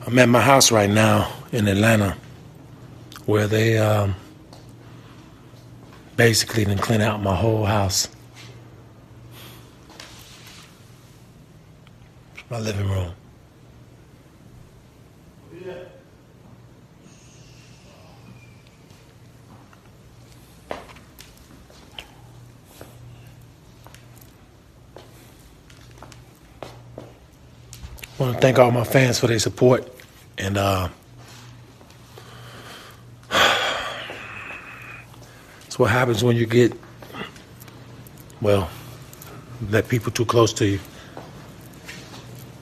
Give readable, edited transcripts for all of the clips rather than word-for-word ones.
I'm at my house right now in Atlanta, where they basically done clean out my whole house. My living room. I want to thank all my fans for their support, and it's what happens when you get, well, let people too close to you.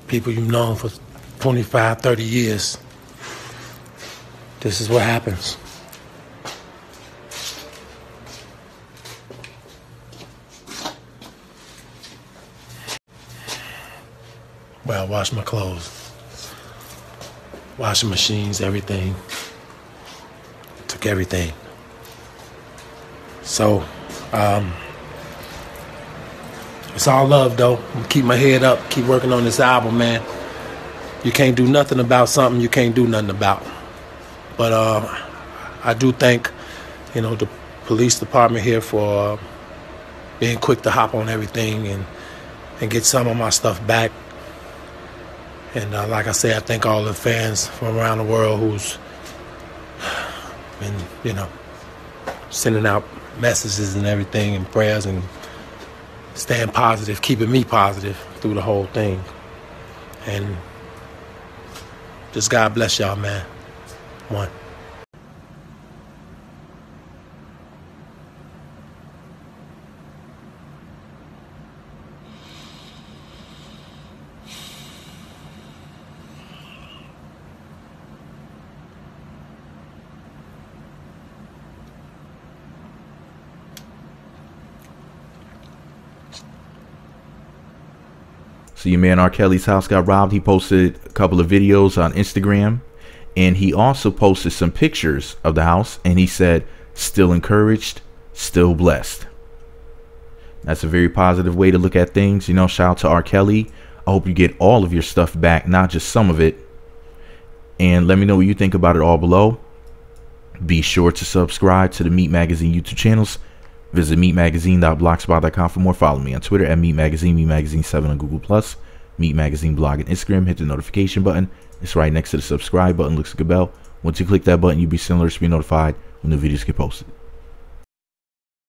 People you've known for 25, 30 years. This is what happens. Well, I wash my clothes. Washing machines, everything. Took everything. So, it's all love, though. I'm keep my head up, keep working on this album, man. You can't do nothing about something you can't do nothing about. But I do thank, the police department here for being quick to hop on everything and get some of my stuff back. And like I say, I thank all the fans from around the world who's been, sending out messages and everything and prayers and staying positive, keeping me positive through the whole thing. And just God bless y'all, man. One. So your man R. Kelly's house got robbed. He posted a couple of videos on Instagram, and he also posted some pictures of the house, and he said, still encouraged, still blessed. That's a very positive way to look at things. Shout out to R. Kelly. I hope you get all of your stuff back, not just some of it. And let me know what you think about it all below. Be sure to subscribe to the Meat Magazine YouTube channels. Visit meatmagazine.blogspot.com for more. Follow me on Twitter at Meat Magazine, Meat Magazine 7 on Google+, Meat Magazine blog and Instagram. Hit the notification button. It's right next to the subscribe button. Looks like a bell. Once you click that button, you'll be sent alerts to be notified when the videos get posted.